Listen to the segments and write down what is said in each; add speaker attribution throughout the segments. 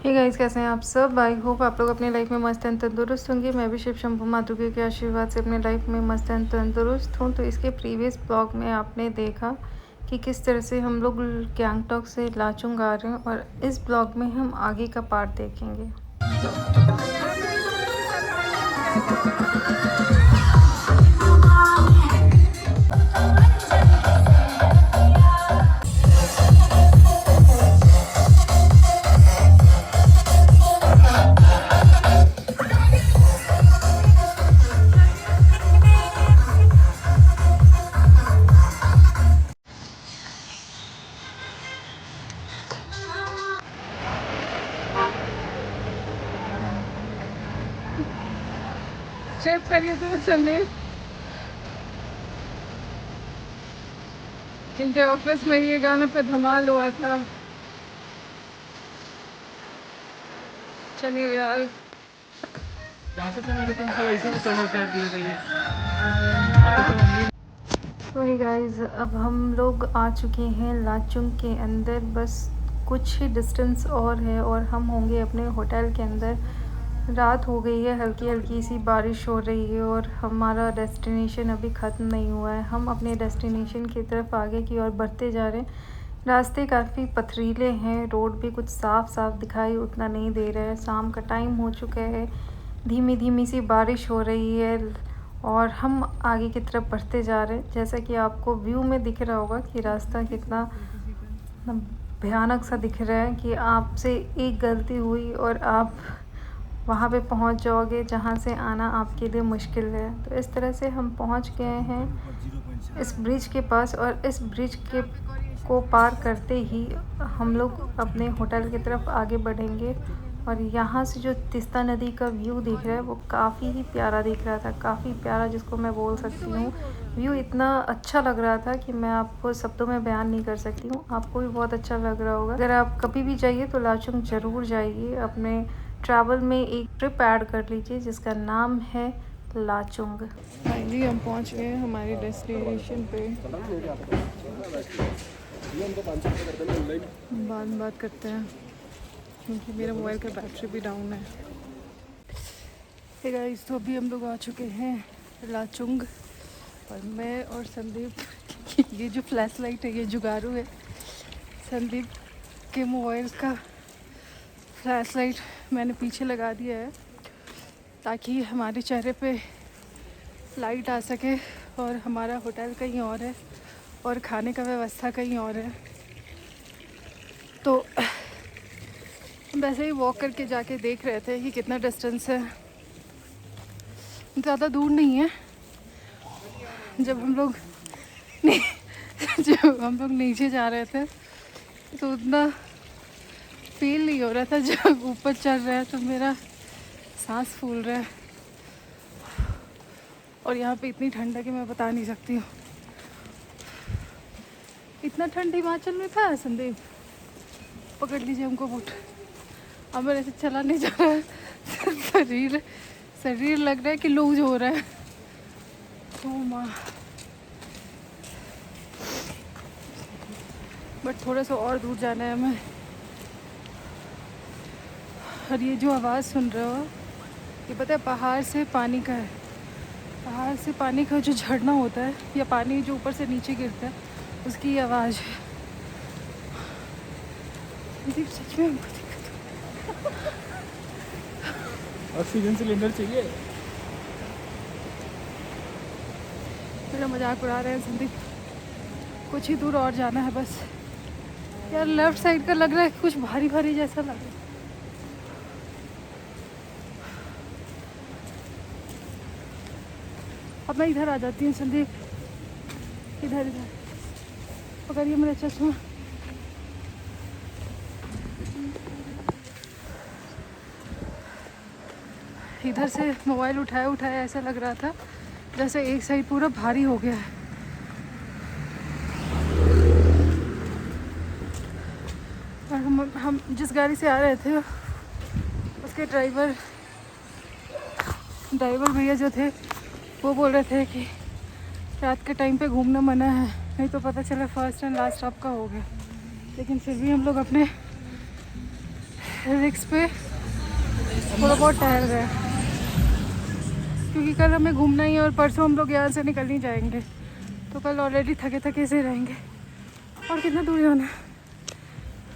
Speaker 1: Hey guys, कैसे हैं आप सब। आई होप आप लोग अपनी लाइफ में मस्त एंड तंदुरुस्त होंगे। मैं भी शिव शंभू मातृका के आशीर्वाद से अपनी लाइफ में मस्त एंड तंदुरुस्त हूँ। तो इसके प्रीवियस ब्लॉग में आपने देखा कि किस तरह से हम लोग गैंगटॉक से लाचुंग आ रहे हैं, और इस ब्लॉग में हम आगे का पार्ट देखेंगे। चेक करिए तो संदीप, इनके ऑफिस में ये गाना पे धमाल हुआ था। चलिए यार, तो ही गाइस, अब हम लोग आ चुके हैं लाचुंग के अंदर। बस कुछ ही डिस्टेंस और है और हम होंगे अपने होटल के अंदर। रात हो गई है, हल्की हल्की सी बारिश हो रही है और हमारा डेस्टिनेशन अभी ख़त्म नहीं हुआ है। हम अपने डेस्टिनेशन की तरफ आगे की ओर बढ़ते जा रहे हैं। रास्ते काफ़ी पथरीले हैं, रोड भी कुछ साफ साफ दिखाई उतना नहीं दे रहा है। शाम का टाइम हो चुका है, धीमी धीमी सी बारिश हो रही है और हम आगे की तरफ बढ़ते जा रहे हैं। जैसा कि आपको व्यू में दिख रहा होगा कि रास्ता कितना भयानक सा दिख रहा है कि आपसे एक गलती हुई और आप वहाँ पे पहुँच जाओगे जहाँ से आना आपके लिए मुश्किल है। तो इस तरह से हम पहुँच गए हैं इस ब्रिज के पास, और इस ब्रिज के को पार करते ही हम लोग अपने होटल की तरफ आगे बढ़ेंगे। और यहाँ से जो तीस्ता नदी का व्यू दिख रहा है वो काफ़ी ही प्यारा दिख रहा था, काफ़ी प्यारा जिसको मैं बोल सकती हूँ। व्यू इतना अच्छा लग रहा था कि मैं आपको शब्दों में बयान नहीं कर सकती हूँ। आपको भी बहुत अच्छा लग रहा होगा। अगर आप कभी भी जाइए तो लाचुंग ज़रूर जाइए। अपने ट्रैवल में एक ट्रिप ऐड कर लीजिए जिसका नाम है लाचुंग। फाइनली हम पहुंच गए हमारे डेस्टिनेशन पे। बात करते हैं क्योंकि मेरा मोबाइल का बैटरी भी डाउन है। हे गाइस, तो अभी हम लोग आ चुके हैं लाचुंग, और मैं और संदीप ये जो फ्लैश लाइट है ये जुगाड़ू है। संदीप के मोबाइल का फ्लैश लाइट मैंने पीछे लगा दिया है ताकि हमारे चेहरे पे लाइट आ सके, और हमारा होटल कहीं और है और खाने का व्यवस्था कहीं और है। तो वैसे ही वॉक करके जाके देख रहे थे कि कितना डिस्टेंस है। ज़्यादा दूर नहीं है। जब हम लोग नीचे जा रहे थे तो उतना फील नहीं हो रहा था। जब ऊपर चढ़ रहा है तो मेरा सांस फूल रहा है, और यहाँ पे इतनी ठंड है कि मैं बता नहीं सकती हूँ। इतना ठंड हिमाचल में था। संदीप, पकड़ लीजिए हमको बूट। अब मेरे से चला नहीं जा रहा है। शरीर लग रहा है कि लूज हो रहा है। तो माँ, बट थोड़ा सा और दूर जाना है हमें। और ये जो आवाज़ सुन रहे हो ये पता है पहाड़ से पानी का है। पहाड़ से पानी का जो झरना होता है या पानी जो ऊपर से नीचे गिरता है उसकी आवाज़ है। सच में हमको
Speaker 2: ऑक्सीजन सिलेंडर चाहिए।
Speaker 1: मेरा मजाक उड़ा रहे हैं संदीप। कुछ ही दूर और जाना है बस। यार लेफ्ट साइड का लग रहा है कुछ भारी भारी जैसा लग रहा है। अब मैं इधर आ जाती हूँ संदीप। इधर पकड़िए मेरा चश्मा। इधर से मोबाइल उठाया ऐसा लग रहा था जैसे एक साइड पूरा भारी हो गया है। और हम जिस गाड़ी से आ रहे थे उसके ड्राइवर भैया जो थे वो बोल रहे थे कि रात के टाइम पे घूमना मना है, नहीं तो पता चला फर्स्ट एंड लास्ट स्टॉप का हो गया। लेकिन फिर भी हम लोग अपने रिक्स पे थोड़ा बहुत टहल रहे हैं, क्योंकि कल हमें घूमना ही है और परसों हम लोग यहाँ से निकल नहीं जाएंगे, तो कल ऑलरेडी थके थके से रहेंगे। और कितना दूर जाना है,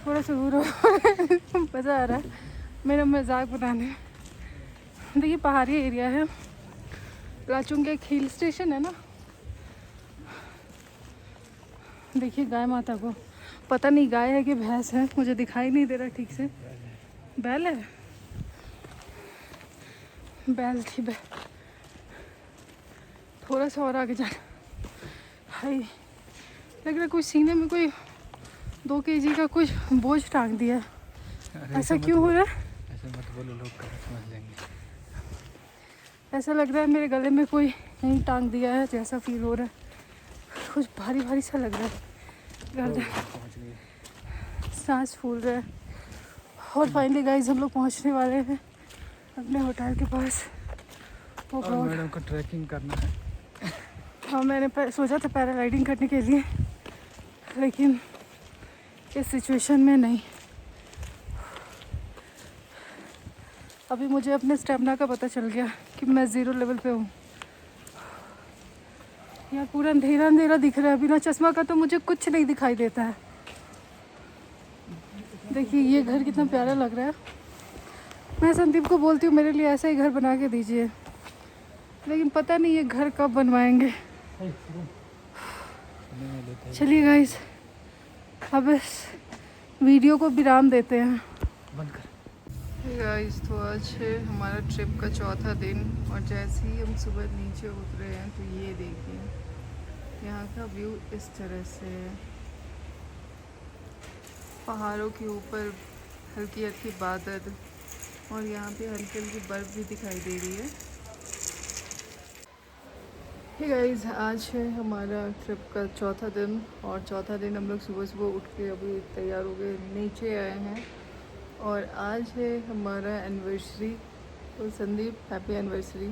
Speaker 1: थोड़ा सा दूर हो मज़ा आ रहा है मेरा मजाक बनाने में। देखिए पहाड़ी एरिया है, लाचुंग एक हिल स्टेशन है ना। देखिए गाय माता को, पता नहीं गाय है कि भैंस है, मुझे दिखाई नहीं दे रहा ठीक से। बैल है, बैल थी बैल। थोड़ा सा और आगे जाना, हाय लग रहा है कोई सीने में कोई 2 kg का कुछ बोझ टांग दिया है। ऐसा क्यों हो रहा है?
Speaker 2: ऐसे मत बोलो, लोग समझ लेंगे।
Speaker 1: ऐसा लग रहा है मेरे गले में कोई यहीं टांग दिया है जैसा फील हो रहा है, कुछ भारी भारी सा लग रहा है, सांस फूल रहा है। और फाइनली गाइस हम लोग पहुंचने वाले हैं अपने होटल के पास।
Speaker 2: और मैडम को ट्रैकिंग करना है।
Speaker 1: हाँ मैंने सोचा था पैराग्लाइडिंग करने के लिए, लेकिन इस सिचुएशन में नहीं। अभी मुझे अपने स्टेमिना का पता चल गया कि मैं 0 लेवल पे हूँ। यार पूरा अंधेरा अंधेरा दिख रहा है, बिना चश्मा का तो मुझे कुछ नहीं दिखाई देता है। देखिए ये घर कितना प्यारा लग रहा है। मैं संदीप को बोलती हूँ मेरे लिए ऐसा ही घर बना के दीजिए, लेकिन पता नहीं ये घर कब बनवाएंगे। चलिए गाइस अब इस वीडियो को विराम देते हैं।
Speaker 2: बंद कर।
Speaker 1: गाइस तो आज है हमारा ट्रिप का चौथा दिन, और जैसे ही हम सुबह नीचे उतरे हैं तो ये देखिए यहाँ का व्यू इस तरह से है। पहाड़ों के ऊपर हल्की हल्की बादल, और यहाँ पे हल्की हल्की बर्फ़ भी दिखाई दे रही है। हे गाइस आज है हमारा ट्रिप का चौथा दिन, और चौथा दिन हम लोग सुबह सुबह उठ के अभी तैयार हो गए नीचे आए हैं। और आज है हमारा एनिवर्सरी, तो संदीप हैप्पी एनिवर्सरी।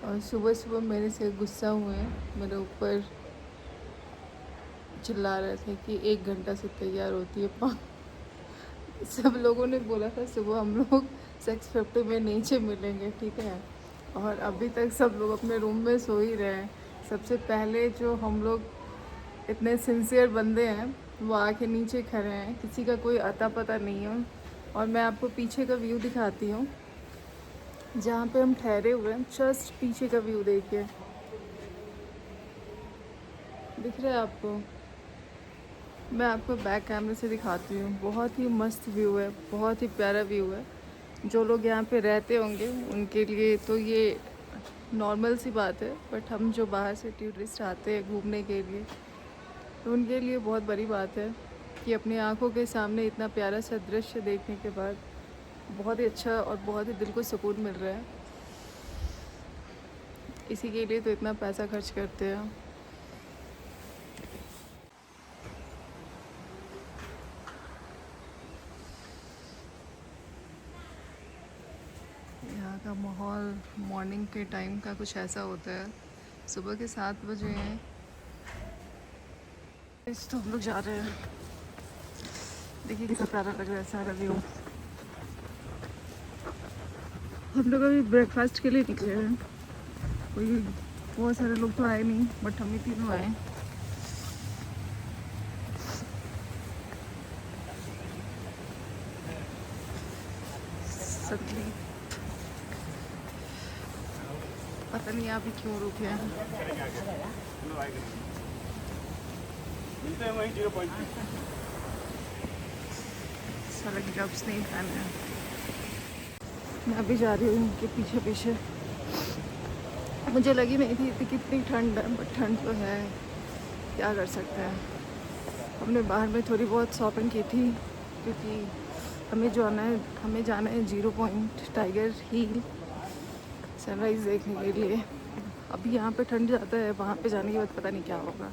Speaker 1: और सुबह सुबह मेरे से गुस्सा हुए हैं, मेरे ऊपर चिल्ला रहे थे कि 1 घंटा से तैयार होती है सब लोगों ने बोला था सुबह हम लोग 6:50 में नीचे मिलेंगे, ठीक है। और अभी तक सब लोग अपने रूम में सो ही रहे हैं। सबसे पहले जो हम लोग इतने सिंसियर बंदे हैं वो आके नीचे खड़े हैं, किसी का कोई अता पता नहीं है। और मैं आपको पीछे का व्यू दिखाती हूँ जहाँ पे हम ठहरे हुए हैं, जस्ट पीछे का व्यू देखिए, दिख रहा है आपको? मैं आपको बैक कैमरे से दिखाती हूँ। बहुत ही मस्त व्यू है, बहुत ही प्यारा व्यू है। जो लोग यहाँ पे रहते होंगे उनके लिए तो ये नॉर्मल सी बात है, बट हम जो बाहर से टूरिस्ट आते हैं घूमने के लिए तो उनके लिए बहुत बड़ी बात है कि अपनी आंखों के सामने इतना प्यारा सा दृश्य देखने के बाद बहुत ही अच्छा और बहुत ही दिल को सुकून मिल रहा है। इसी के लिए तो इतना पैसा खर्च करते हैं। यहाँ का माहौल मॉर्निंग के टाइम का कुछ ऐसा होता है। सुबह के 7 बजे हैं, इस तो हम लोग जा रहे हैं। देखिए कितना प्यारा लग रहा है सारा व्यू। हम लोग अभी ब्रेकफास्ट के लिए निकले हैं, कोई बहुत सारे लोग तो आए नहीं, बट हम ही तीनों आए। संदीप पता नहीं आप ही क्यों रुके हैं। सारा ग्लव्स नहीं पहने हैं। मैं अभी जा रही हूँ उनके पीछे पीछे। मुझे लगी नहीं थी कितनी ठंड है, बट ठंड तो है, क्या कर सकते हैं। हमने बाहर में थोड़ी बहुत शॉपिंग की थी, क्योंकि हमें जाना है 0 पॉइंट टाइगर हिल सनराइज़ देखने के लिए। अभी यहाँ पे ठंड ज़्यादा है, वहाँ पे जाने के बाद पता नहीं क्या होगा।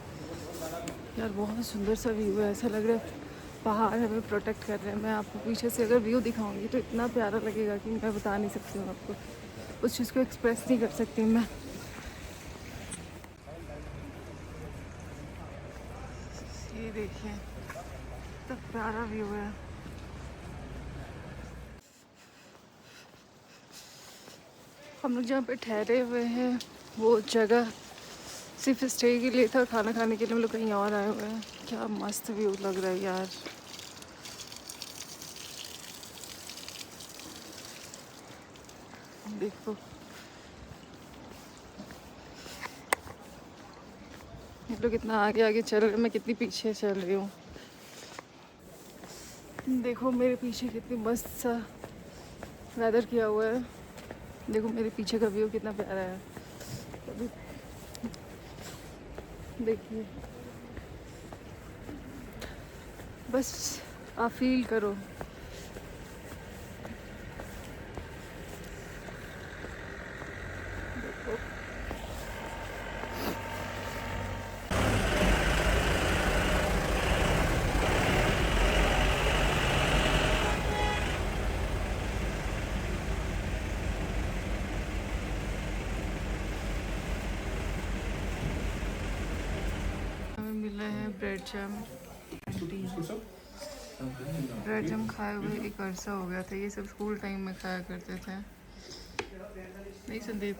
Speaker 1: यार बहुत सुंदर सा व्यू है, ऐसा लग रहा है पहाड़ हमें प्रोटेक्ट कर रहे हैं। मैं आपको पीछे से अगर व्यू दिखाऊंगी तो इतना प्यारा लगेगा कि मैं बता नहीं सकती हूँ आपको, उस चीज़ को एक्सप्रेस नहीं कर सकती मैं। ये देखिए तो कितना प्यारा व्यू है। हम लोग जहाँ पे ठहरे हुए हैं वो जगह सिर्फ स्टे के लिए था, खाना खाने के लिए हम लोग कहीं और आए हुए हैं। क्या मस्त व्यू लग रहा है यार। देखो ये लोग कितना आगे आगे चल रहे हैं, मैं कितनी पीछे चल रही हूँ। देखो मेरे पीछे कितनी मस्त सा वेदर किया हुआ है। देखो मेरे पीछे का व्यू कितना प्यारा है। अभी देखिए, बस आप फील करो। मिला है ब्रेड जैम। ब्रेड जैम खाए हुए एक अरसा हो गया था। ये सब स्कूल टाइम में खाया करते थे, नहीं संदीप?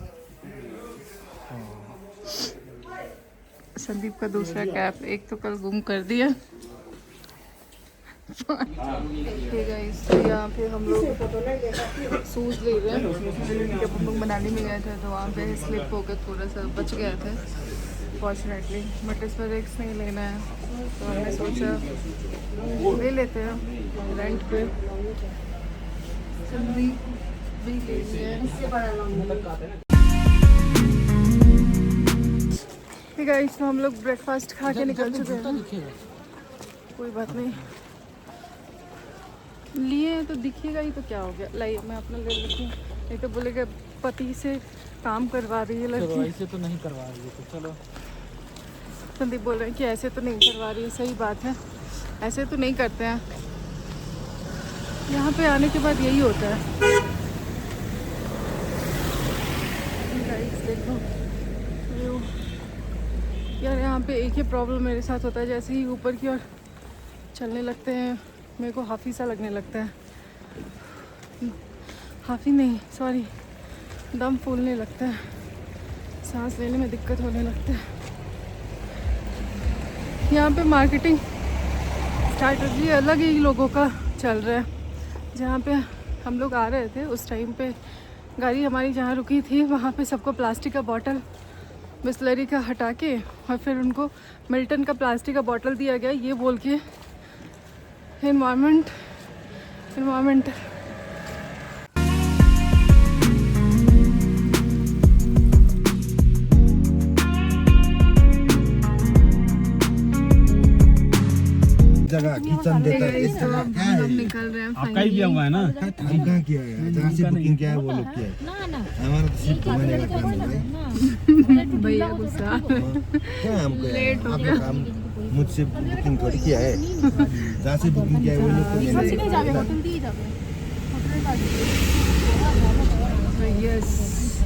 Speaker 1: संदीप का दूसरा कैप एक तो कल गुम कर दिया। ठीक है, तो यहाँ पे हम लोग शूज़ ले रहे हैं। जब हम लोग मनाली में गए थे तो वहाँ पे स्लिप होकर थोड़ा सा बच गया था फॉर्चुनेटली, बट इस पर रिस्क नहीं लेना है तो हमने सोचा ले लेते हैं रेंट पे। संदीप भी ले लिया। ठीक है, इसमें हम लोग ब्रेकफास्ट खा के निकल चुके हैं। कोई बात नहीं, लिए हैं तो दिखेगा ही तो क्या हो गया। लाइए मैं अपना ले लेती हूँ, नहीं तो बोलेगा पति से काम करवा रही है लड़की।
Speaker 2: ऐसे तो नहीं करवा रही है तो चलो।
Speaker 1: संदीप बोल रहे हैं कि ऐसे तो नहीं करवा रही है। सही बात है, ऐसे तो नहीं करते हैं। यहाँ पे आने के बाद यही होता है। देखो यार, यहाँ पे एक ही प्रॉब्लम मेरे साथ होता है, जैसे ही ऊपर की ओर चलने लगते हैं मेरे को हाफी सा लगने लगता है। हाफी नहीं, सॉरी, दम फूलने लगता है, सांस लेने में दिक्कत होने लगता है। यहाँ पे मार्केटिंग स्ट्रैटेजी अलग ही लोगों का चल रहा है। जहाँ पे हम लोग आ रहे थे उस टाइम पे गाड़ी हमारी जहाँ रुकी थी वहाँ पे सबको प्लास्टिक का बॉटल बिस्लरी का हटा के और फिर उनको मिल्टन का प्लास्टिक का बॉटल दिया गया, ये बोल के एनवायरनमेंट।
Speaker 3: जगह किचन देता है। इस जगह क्या है?
Speaker 1: निकल रहे हैं
Speaker 2: आपका ही किया हुआ है ना?
Speaker 3: हम कहाँ किया है? जहाँ से बुकिंग किया है वो लोग किया है। हमारा तो सिर्फ घुमाने का काम है।
Speaker 1: भैया गुस्सा
Speaker 3: क्या हमको
Speaker 1: लेट हो
Speaker 3: आप
Speaker 1: गया।
Speaker 3: लोग काम मुझसे बुकिंग थोड़ी किया है। जहाँ से बुकिंग किया है वो लोग को लेना है।
Speaker 1: यस,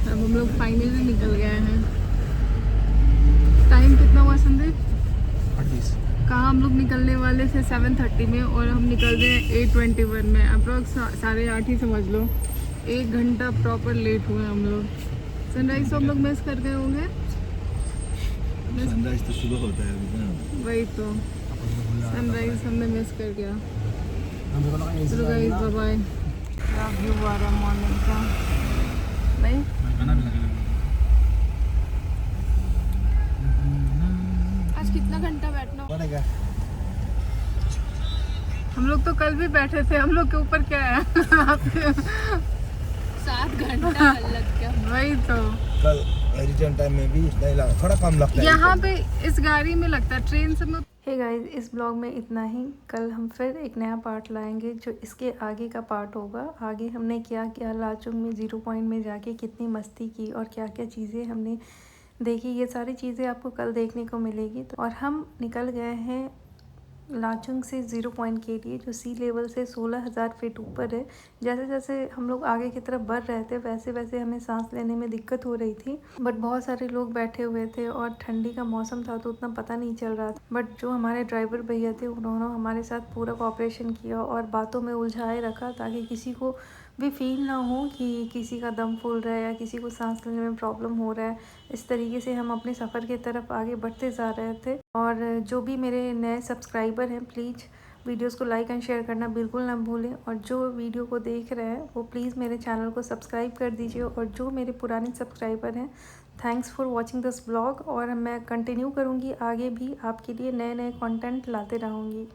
Speaker 1: अब हम लोग फाइनली निकल गए हैं। टाइम कितना हुआ संदीप? कहाँ हम लोग निकलने वाले थे 7:30 में और हम निकल गए 8:21 में। अप्रॉक्स 8:30 ही समझ लो। 1 घंटा प्रॉपर लेट हुए हम लोग। सनराइज तो हम लोग मिस कर गए होंगे।
Speaker 3: सनराइज तो सुबह होता है अभी ना।
Speaker 1: वही तो, सनराइज हमने मिस कर गया। चलो गाइस, बाय बाय। क्या व्यू आ रहा है मॉर्निंग का, नहीं? आज कितना घंटा बैठना
Speaker 3: पड़ेगा?
Speaker 1: हम लोग तो कल भी बैठे थे। हम लोग के ऊपर क्या है?
Speaker 4: 7 घंटा लग गया।
Speaker 1: वही तो,
Speaker 3: कल रिटर्न टाइम में भी नहीं लगा, थोड़ा कम लगता है
Speaker 1: यहाँ पे इस गाड़ी में लगता है, ट्रेन से में। हे गाइस, इस ब्लॉग में इतना ही। कल हम फिर एक नया पार्ट लाएंगे जो इसके आगे का पार्ट होगा। आगे हमने क्या क्या लाचुंग में 0 पॉइंट में जाके कितनी मस्ती की और क्या क्या चीज़ें हमने देखी, ये सारी चीज़ें आपको कल देखने को मिलेगी। तो और हम निकल गए हैं लाचुंग से 0 पॉइंट के लिए, जो सी लेवल से 16,000 फीट ऊपर है। जैसे जैसे हम लोग आगे की तरफ बढ़ रहे थे वैसे वैसे हमें सांस लेने में दिक्कत हो रही थी, बट बहुत सारे लोग बैठे हुए थे और ठंडी का मौसम था तो उतना पता नहीं चल रहा था। बट जो हमारे ड्राइवर भैया थे उन्होंने हमारे साथ पूरा कोऑपरेशन किया और बातों में उलझाए रखा ताकि किसी को भी फील ना हो कि किसी का दम फूल रहा है या किसी को सांस लेने में प्रॉब्लम हो रहा है। इस तरीके से हम अपने सफ़र की तरफ आगे बढ़ते जा रहे थे। और जो भी मेरे नए सब्सक्राइबर हैं प्लीज़ वीडियोस को लाइक एंड शेयर करना बिल्कुल ना भूलें, और जो वीडियो को देख रहे हैं वो प्लीज़ मेरे चैनल को सब्सक्राइब कर दीजिए। और जो मेरे पुराने सब्सक्राइबर हैं, thanks for watching this blog, और मैं कंटिन्यू करूँगी आगे भी आपके लिए नए नए कंटेंट लाते रहूँगी।